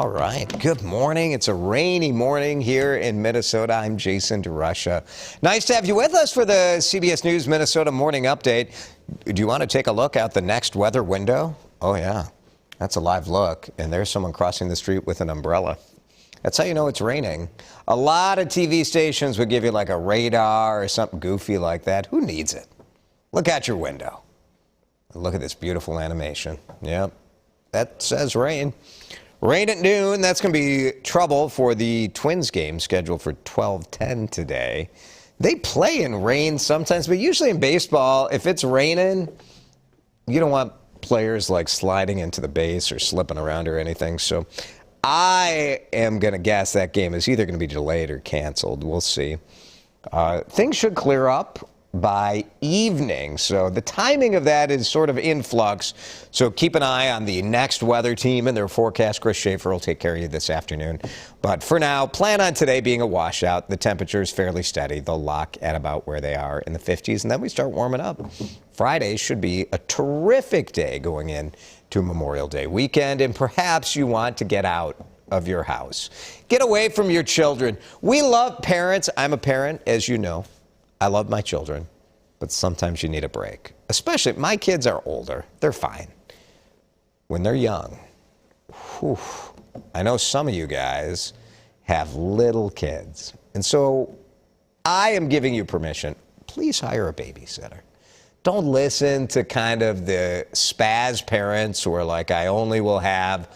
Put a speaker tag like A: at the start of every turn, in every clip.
A: All right. Good morning. It's a rainy morning here in Minnesota. I'm Jason DeRusha. Nice to have you with us for the CBS News Minnesota Morning Update. Do you want to take a look out the next weather window? Oh, yeah. That's a live look. And there's someone crossing the street with an umbrella. That's how you know it's raining. A lot of TV stations would give you like a radar or something goofy like that. Who needs it? Look out your window. Look at this beautiful animation. Yep. That says rain. Rain at noon. That's going to be trouble for the Twins game scheduled for 12:10 today. They play in rain sometimes, but usually in baseball, if it's raining, you don't want players like sliding into the base or slipping around or anything. So I am going to guess that game is either going to be delayed or canceled. We'll see. Things should clear up by evening, so the timing of that is sort of in flux. So keep an eye on the next weather team and their forecast. Chris Schaefer will take care of you this afternoon. But for now, plan on today being a washout. The temperature is fairly steady. They'll lock at about where they are in the 50s, and then we start warming up. Friday should be a terrific day going in to Memorial Day weekend, and perhaps you want to get out of your house. Get away from your children. We love parents. I'm a parent, as you know. I love my children, but sometimes you need a break. Especially, my kids are older. They're fine. When they're young, whew, I know some of you guys have little kids. And so I am giving you permission. Please hire a babysitter. Don't listen to kind of the spaz parents who are like, I only will have,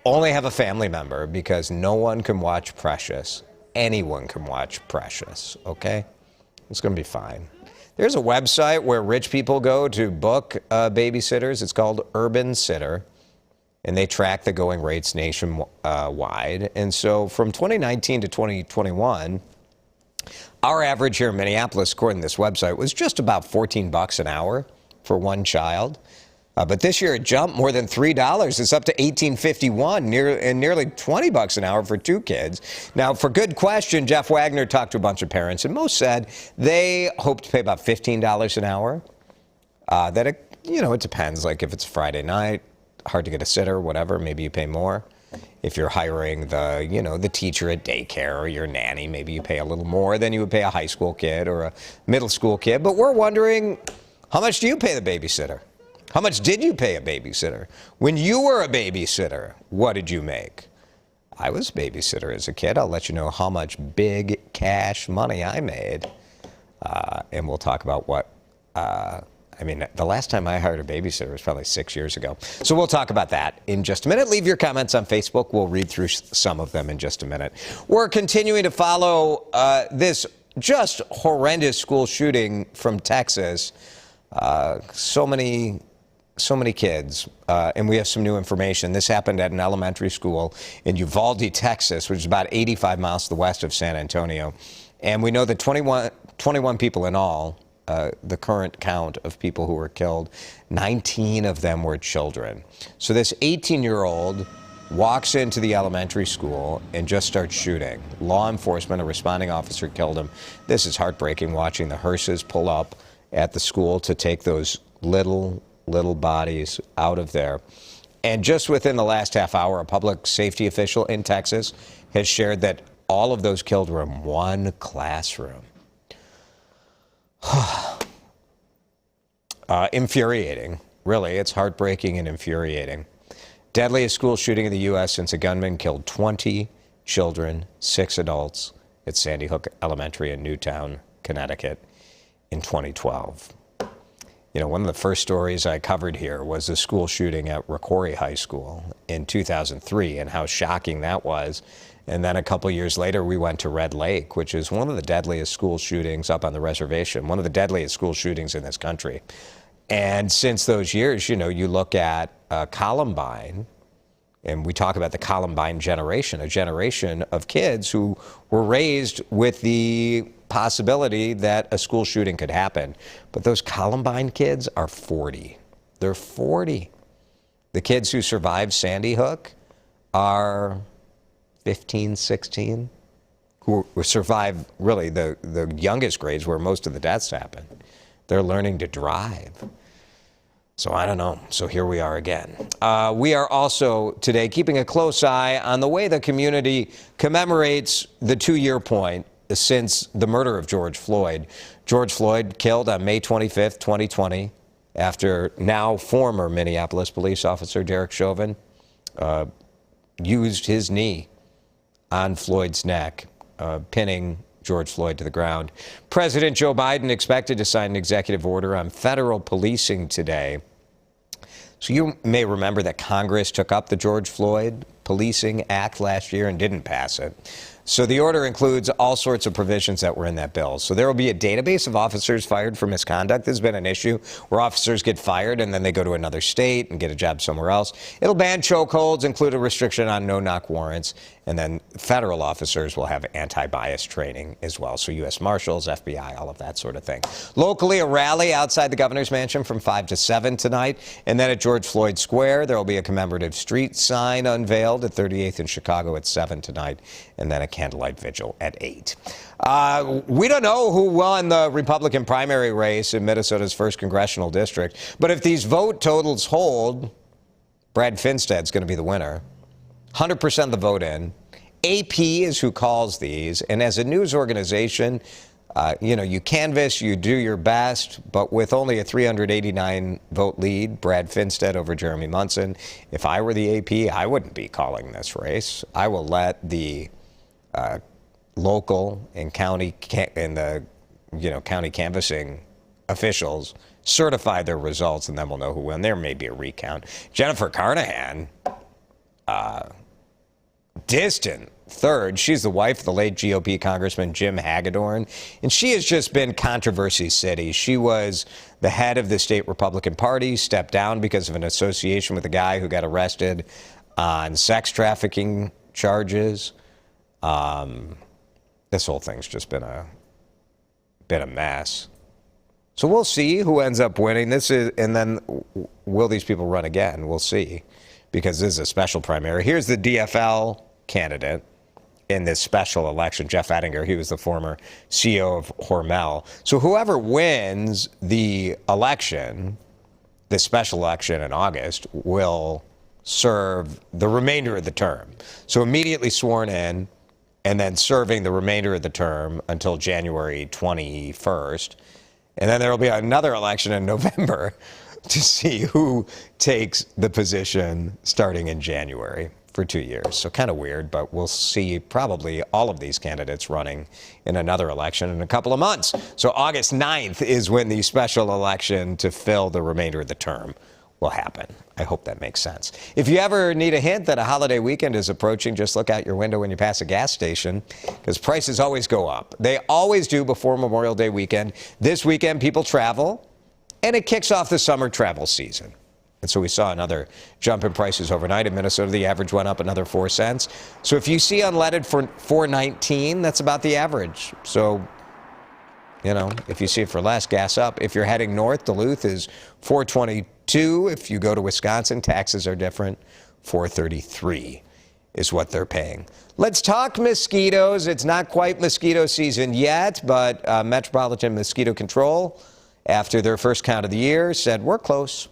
A: only have a family member, because no one can watch Precious. Anyone can watch Precious, okay? It's going to be fine. There's a website where rich people go to book babysitters. It's called Urban Sitter, and they track the going rates nationwide. And so from 2019 to 2021, our average here in Minneapolis, according to this website, was just about $14 an hour for one child. But this year it jumped more than $3. It's up to $18.51, and nearly $20 an hour for two kids. Now, for good question, Jeff Wagner talked to a bunch of parents, and most said they hope to pay about $15 an hour. It depends. Like if it's Friday night, hard to get a sitter, whatever, maybe you pay more. If you're hiring the teacher at daycare or your nanny, maybe you pay a little more than you would pay a high school kid or a middle school kid. But we're wondering, how much do you pay the babysitter? How much did you pay a babysitter? When you were a babysitter, what did you make? I was a babysitter as a kid. I'll let you know how much big cash money I made. And we'll talk about what, the last time I hired a babysitter was probably 6 years ago. So we'll talk about that in just a minute. Leave your comments on Facebook. We'll read through some of them in just a minute. We're continuing to follow this just horrendous school shooting from Texas. So many kids, and we have some new information. This happened at an elementary school in Uvalde, Texas, which is about 85 miles to the west of San Antonio. And we know that 21 people in all, the current count of people who were killed, 19 of them were children. So this 18-year-old walks into the elementary school and just starts shooting. Law enforcement, a responding officer, killed him. This is heartbreaking, watching the hearses pull up at the school to take those little bodies out of there. And just within the last half hour, a public safety official in Texas has shared that all of those killed were in one classroom. Infuriating. Really, it's heartbreaking and infuriating. Deadliest school shooting in the U.S. since a gunman killed 20 children, 6 adults at Sandy Hook Elementary in Newtown, Connecticut in 2012. One of the first stories I covered here was the school shooting at Rocori High School in 2003 and how shocking that was. And then a couple years later, we went to Red Lake, which is one of the deadliest school shootings up on the reservation, one of the deadliest school shootings in this country. And since those years, you look at Columbine, and we talk about the Columbine generation, a generation of kids who were raised with the possibility that a school shooting could happen. But those Columbine kids are 40. They're 40. The kids who survived Sandy Hook are 15, 16, who survived really the youngest grades where most of the deaths happened. They're learning to drive. So I don't know. So here we are again. We are also today keeping a close eye on the way the community commemorates the 2-year point since the murder of George Floyd. George Floyd killed on May 25th, 2020, after now former Minneapolis police officer Derek Chauvin used his knee on Floyd's neck, pinning George Floyd to the ground. President Joe Biden expected to sign an executive order on federal policing today. So you may remember that Congress took up the George Floyd Policing Act last year and didn't pass it. So the order includes all sorts of provisions that were in that bill. So there will be a database of officers fired for misconduct. This has been an issue where officers get fired and then they go to another state and get a job somewhere else. It'll ban chokeholds, include a restriction on no-knock warrants, and then federal officers will have anti-bias training as well. So U.S. Marshals, FBI, all of that sort of thing. Locally, a rally outside the governor's mansion from 5 to 7 tonight. And then at George Floyd Square, there will be a commemorative street sign unveiled at 38th in Chicago at 7 tonight. And then a candlelight vigil at 8. We don't know who won the Republican primary race in Minnesota's 1st congressional district. But if these vote totals hold, Brad Finstad's going to be the winner. 100% of the vote in. AP is who calls these. And as a news organization, you canvass, you do your best, but with only a 389 vote lead, Brad Finstad over Jeremy Munson, if I were the AP, I wouldn't be calling this race. I will let the local and county county canvassing officials certify their results, and then we'll know who won. There may be a recount. Jennifer Carnahan, distant third. She's the wife of the late GOP Congressman Jim Hagedorn, and she has just been controversy city. She was the head of the state Republican Party, stepped down because of an association with a guy who got arrested on sex trafficking charges. This whole thing's just been a mess. So we'll see who ends up winning. And then will these people run again? We'll see, because this is a special primary. Here's the DFL candidate in this special election, Jeff Ettinger. He was the former CEO of Hormel. So whoever wins the election, the special election in August, will serve the remainder of the term. So immediately sworn in, and then serving the remainder of the term until January 21st. And then there will be another election in November to see who takes the position starting in January for 2 years. So kind of weird, but we'll see probably all of these candidates running in another election in a couple of months. So August 9th is when the special election to fill the remainder of the term will happen. I hope that makes sense. If you ever need a hint that a holiday weekend is approaching, just look out your window when you pass a gas station, because prices always go up. They always do before Memorial Day weekend. This weekend, people travel, and it kicks off the summer travel season. And so we saw another jump in prices overnight. In Minnesota, the average went up another 4 cents. So if you see unleaded for $4.19, that's about the average. So, if you see it for less, gas up. If you're heading north, Duluth is $4.22. If you go to Wisconsin, taxes are different. $4.33 is what they're paying. Let's talk mosquitoes. It's not quite mosquito season yet, but Metropolitan Mosquito Control, after their first count of the year, said we're close.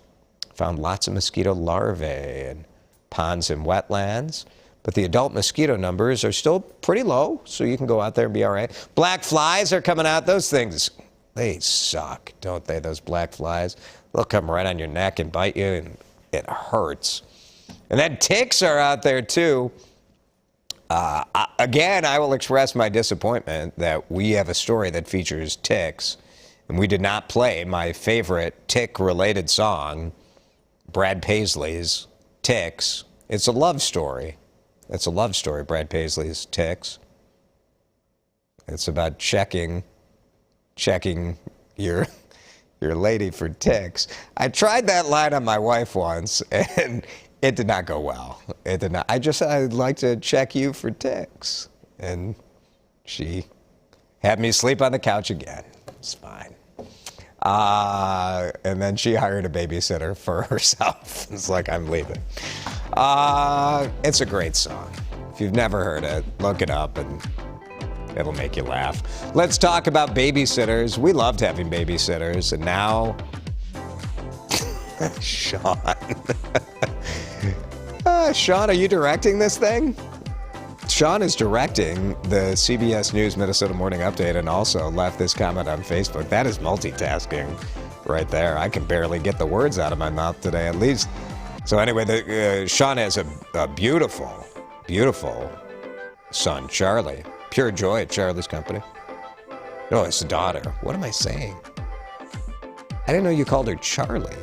A: Found lots of mosquito larvae in ponds and wetlands. But the adult mosquito numbers are still pretty low, so you can go out there and be all right. Black flies are coming out. Those things, they suck, don't they, those black flies? They'll come right on your neck and bite you, and it hurts. And then ticks are out there, too. Again, I will express my disappointment that we have a story that features ticks, and we did not play my favorite tick-related song, Brad Paisley's Ticks. It's a love story. It's a love story, Brad Paisley's Ticks. It's about checking your lady for ticks. I tried that line on my wife once, and it did not go well. It did not. I'd like to check you for ticks. And she had me sleep on the couch again. It's fine. And then she hired a babysitter for herself. It's like, I'm leaving. It's a great song. If you've never heard it, look it up and it'll make you laugh. Let's talk about babysitters. We loved having babysitters, and now Sean. Sean, are you directing this thing? Sean is directing the CBS News Minnesota Morning Update and also left this comment on Facebook. That is multitasking right there. I can barely get the words out of my mouth today, at least. So anyway, Sean has a beautiful, beautiful son, Charlie. Pure joy at Charlie's company. No, it's a daughter. What am I saying? I didn't know you called her Charlie.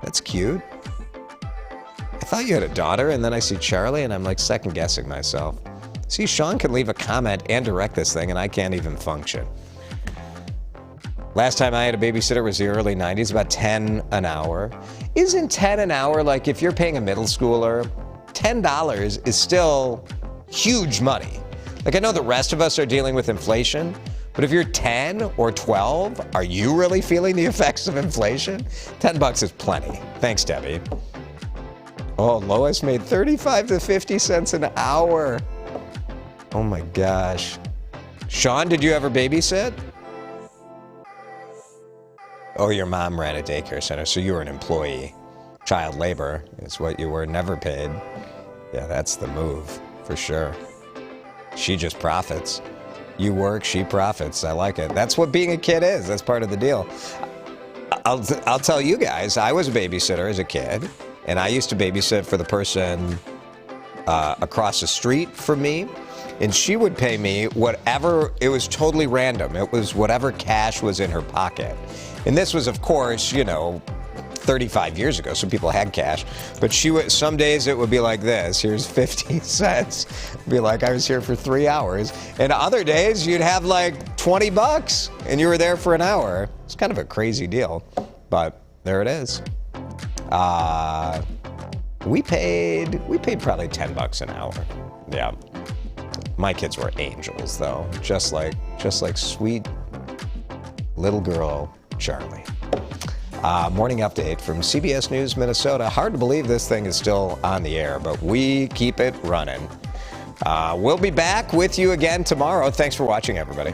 A: That's cute. I thought you had a daughter, and then I see Charlie, and I'm like second guessing myself. See, Sean can leave a comment and direct this thing, and I can't even function. Last time I had a babysitter was the early 90s, about 10 an hour. Isn't 10 an hour, like if you're paying a middle schooler, $10 is still huge money. Like I know the rest of us are dealing with inflation, but if you're 10 or 12, are you really feeling the effects of inflation? $10 is plenty. Thanks, Debbie. Oh, Lois made 35 to 50 cents an hour. Oh my gosh. Sean, did you ever babysit? Oh, your mom ran a daycare center, so you were an employee. Child labor is what you were, never paid. Yeah, that's the move, for sure. She just profits. You work, she profits. I like it. That's what being a kid is. That's part of the deal. I'll tell you guys, I was a babysitter as a kid, and I used to babysit for the person across the street from me, and she would pay me whatever, it was totally random. It was whatever cash was in her pocket. And this was, of course, 35 years ago, so people had cash. But some days it would be like this. Here's 50 cents. It'd be like I was here for 3 hours. And other days you'd have like $20 and you were there for an hour. It's kind of a crazy deal, but there it is. We paid probably $10 an hour. Yeah. My kids were angels though, just like sweet little girl Charlie. Morning update from CBS News Minnesota. Hard to believe this thing is still on the air, but we keep it running. We'll be back with you again tomorrow. Thanks for watching, everybody.